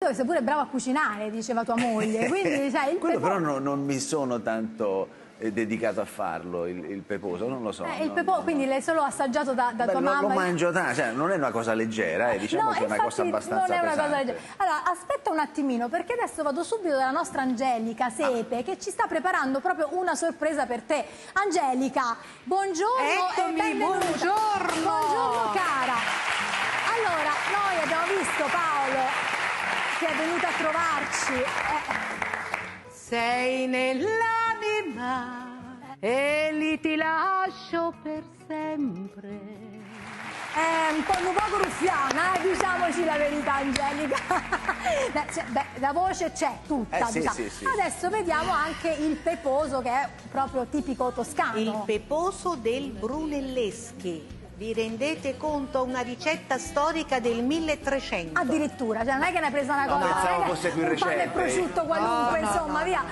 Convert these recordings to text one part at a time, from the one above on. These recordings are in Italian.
che sei pure bravo a cucinare, diceva tua moglie, quindi sai, il Quello però non mi sono tanto dedicato a farlo, il peposo, non lo so. il peposo, quindi l'hai solo assaggiato da tua mamma? Lo mangio tanto, cioè, non è una cosa leggera, diciamo No, che è una cosa abbastanza non è una pesante. cosa leggera. Allora, aspetta un attimino, perché adesso vado subito dalla nostra Angelica Sepe, che ci sta preparando proprio una sorpresa per te. Angelica, buongiorno. Eccomi, e benvenuta. buongiorno. Buongiorno cara. Allora, noi abbiamo visto Paolo che è venuto a trovarci. Sei nell'anima e lì ti lascio per sempre. È un po' ruffiana, diciamoci la verità, Angelica. La voce c'è tutta, Sì, diciamo. sì, sì. Adesso vediamo anche il peposo, che è proprio tipico toscano. Il peposo del Brunelleschi. Vi rendete conto? Una ricetta storica del 1300. Addirittura, cioè non è che ne hai presa una cosa, pensavo non è che fosse qui un pane e recente. prosciutto qualunque, No, insomma, via.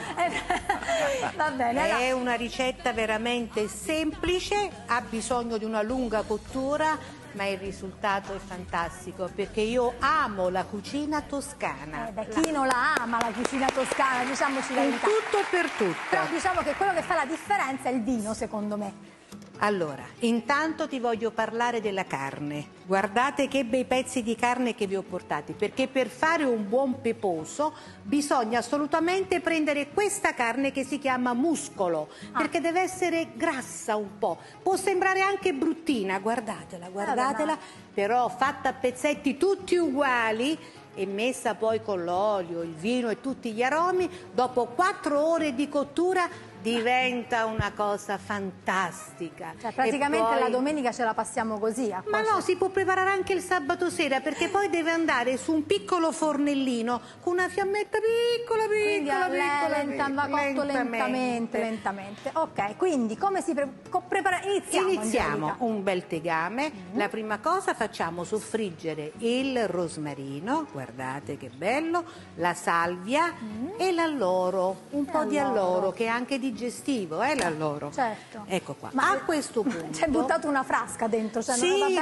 Va bene, È una ricetta veramente semplice, ha bisogno di una lunga cottura, ma il risultato è fantastico, perché io amo la cucina toscana. chi non la ama la cucina toscana, diciamoci la In verità. tutto e per tutto. Però diciamo che quello che fa la differenza è il vino, secondo me. Allora, intanto ti voglio parlare della carne. Guardate che bei pezzi di carne che vi ho portati, perché per fare un buon peposo bisogna assolutamente prendere questa carne che si chiama muscolo, perché deve essere grassa un po'. Può sembrare anche bruttina, guardatela, guardatela, però fatta a pezzetti tutti uguali e messa poi con l'olio, il vino e tutti gli aromi, dopo 4 ore di cottura diventa una cosa fantastica. Cioè praticamente poi... la domenica ce la passiamo così. Ma no, si può preparare anche il sabato sera, perché poi deve andare su un piccolo fornellino con una fiammetta piccola, Quindi va cotto lentamente. lentamente. Ok, quindi come si prepara? Iniziamo. Iniziamo Angelica. un bel tegame. La prima cosa facciamo soffriggere il rosmarino, guardate che bello, la salvia e l'alloro, un po' di alloro che è anche digestivo, l'alloro. Certo. Ecco qua. Ma a questo punto ci hai buttato una frasca dentro, cioè sì, non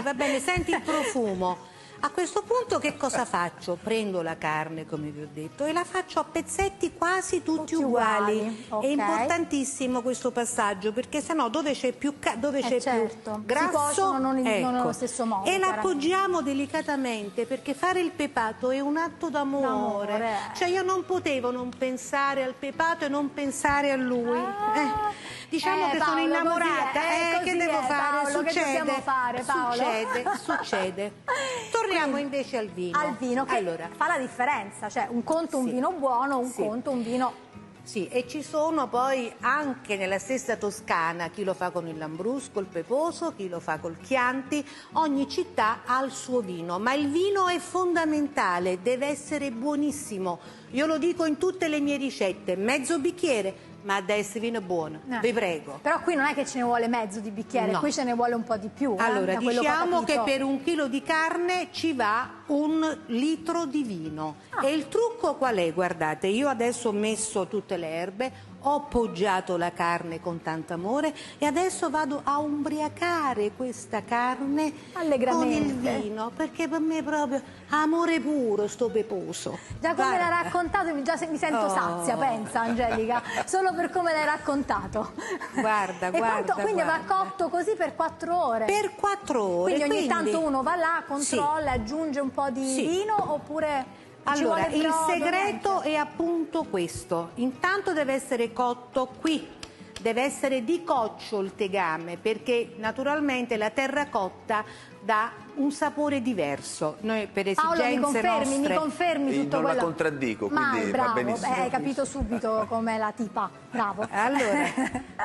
va bene, senti il profumo. A questo punto che cosa faccio? Prendo la carne, come vi ho detto, e la faccio a pezzetti quasi tutti uguali. Ok. È importantissimo questo passaggio, perché sennò dove c'è più certo. grasso, Si cuociono non nello stesso modo. E la appoggiamo delicatamente, perché fare il pepato è un atto d'amore. Cioè io non potevo non pensare al pepato e non pensare a lui. Diciamo che Paolo, sono innamorata, così che devo fare? Paolo, che dobbiamo fare, Paolo? Succede. Torniamo invece al vino. Al vino, che allora, fa la differenza, cioè un conto un vino buono, un conto un vino... Sì, e ci sono poi anche nella stessa Toscana chi lo fa con il lambrusco, il peposo, chi lo fa col Chianti, ogni città ha il suo vino, ma il vino è fondamentale, deve essere buonissimo. Io lo dico in tutte le mie ricette, mezzo bicchiere, ma deve essere vino buono, vi prego. Però qui non è che ce ne vuole mezzo di bicchiere, No. qui ce ne vuole un po' di più. Allora, da quello diciamo che ho che capito. per 1 chilo di carne ci va 1 litro di vino. E il trucco qual è? Guardate, io adesso ho messo tutte le erbe, ho poggiato la carne con tanto amore e adesso vado a ubriacare questa carne con il vino, perché per me è proprio amore puro sto peposo. Già come l'hai raccontato già mi sento sazia, pensa Angelica, solo per come l'hai raccontato. Guarda, quindi va cotto così per 4 ore? Per 4 ore. Quindi ogni tanto uno va là, controlla, aggiunge un po' di vino oppure... Allora, il brodo, segreto è appunto questo. Intanto deve essere cotto qui, deve essere di coccio il tegame, perché naturalmente la terracotta dà un sapore diverso. Noi per esigenze Paolo, mi nostre... confermi tutto non quello? la contraddico, quindi bravo, va benissimo. hai capito subito com'è la tipa, bravo. Allora,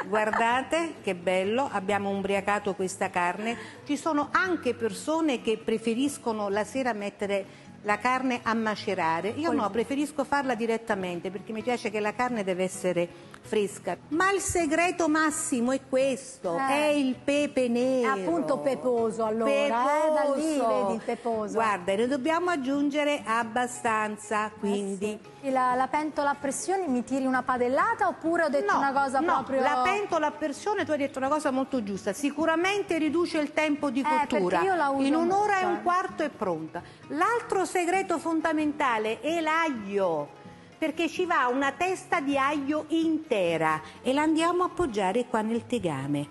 guardate che bello, abbiamo ubriacato questa carne. Ci sono anche persone che preferiscono la sera mettere la carne a macerare. Io no, preferisco farla direttamente, perché mi piace che la carne deve essere fresca. Ma il segreto massimo è questo, è il pepe nero. È appunto peposo, allora, da lì vedi il peposo. Guarda, ne dobbiamo aggiungere abbastanza, quindi... La pentola a pressione mi tiri una padellata oppure ho detto una cosa proprio... la pentola a pressione tu hai detto una cosa molto giusta, sicuramente riduce il tempo di cottura, perché io la uso in 1 ora e molto, un quarto è pronta. L'altro segreto fondamentale è l'aglio, perché ci va una testa di aglio intera e la andiamo a appoggiare qua nel tegame.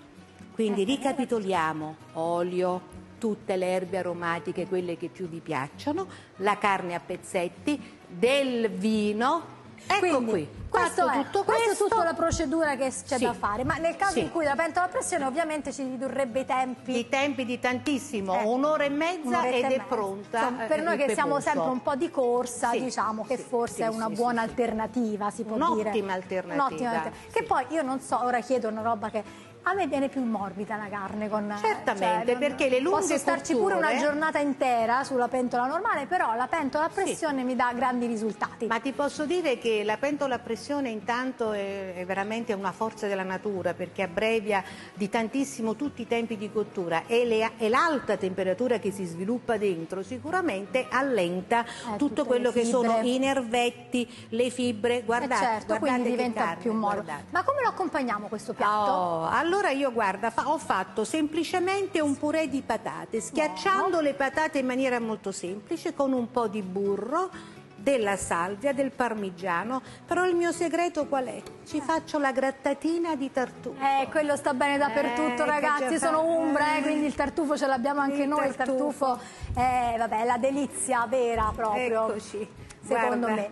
Quindi ricapitoliamo: olio, tutte le erbe aromatiche, quelle che più vi piacciono, la carne a pezzetti, del vino. Ecco Quindi, qui, questo fatto è, tutto questa è questo. tutta la procedura che c'è Sì. da fare, ma nel caso Sì. in cui la pentola a pressione ovviamente ci ridurrebbe i tempi. I tempi di tantissimo, un'ora e mezza Un'oretta ed e è mezza. pronta. Insomma, per noi il che siamo peposo. sempre un po' di corsa, Sì, diciamo che sì, forse sì, è una sì, buona sì, sì. alternativa, si può dire. Un'ottima alternativa, Un'ottima alternativa. sì. Che poi io non so, ora chiedo una roba che a me viene più morbida la carne con Certamente, perché le lunghe posso starci pure cotture- una giornata intera sulla pentola normale, però la pentola a pressione mi dà grandi risultati. Ma ti posso dire che la pentola a pressione intanto è veramente una forza della natura, perché abbrevia di tantissimo tutti i tempi di cottura e l'alta temperatura che si sviluppa dentro sicuramente allenta tutte tutto le quello che sono fibre. i nervetti, le fibre. Guardate, certo, guardate quindi che diventa carne, più morbido. guardate. Ma come lo accompagniamo questo piatto? Oh, allora io guarda, ho fatto semplicemente un purè di patate, schiacciando le patate in maniera molto semplice con un po' di burro, della salvia, del parmigiano, però il mio segreto qual è? Ci faccio la grattatina di tartufo. Quello sta bene dappertutto, che ragazzi. già Sono fa- umbra, quindi il tartufo ce l'abbiamo anche Il noi. Il tartufo è la delizia vera proprio. Eccoci, secondo guarda, me.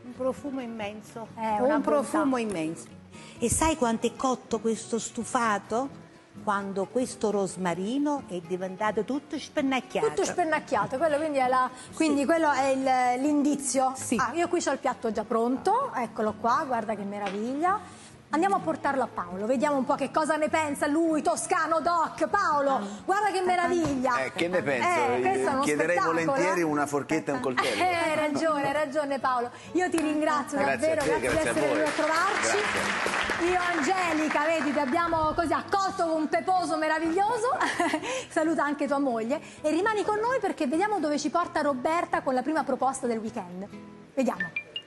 un profumo immenso, Una un bontà. profumo immenso. E sai quanto è cotto questo stufato? Quando questo rosmarino è diventato tutto spennacchiato. Tutto spennacchiato, quello quindi quello è l'indizio. Sì. Io qui ho il piatto già pronto, eccolo qua, guarda che meraviglia. Andiamo a portarlo a Paolo, vediamo un po' che cosa ne pensa lui, toscano doc. Paolo, guarda che meraviglia. Che ne penso? questo è uno Chiederei spettacolo, volentieri una forchetta e un coltello. Hai ragione Paolo. Io ti ringrazio Grazie davvero, a te, grazie di grazie a essere voi. venuto a trovarci. Grazie. Io Angelica, vedi, ti abbiamo così accolto con un peposo meraviglioso. Saluta anche tua moglie e rimani con noi perché vediamo dove ci porta Roberta con la prima proposta del weekend. Vediamo.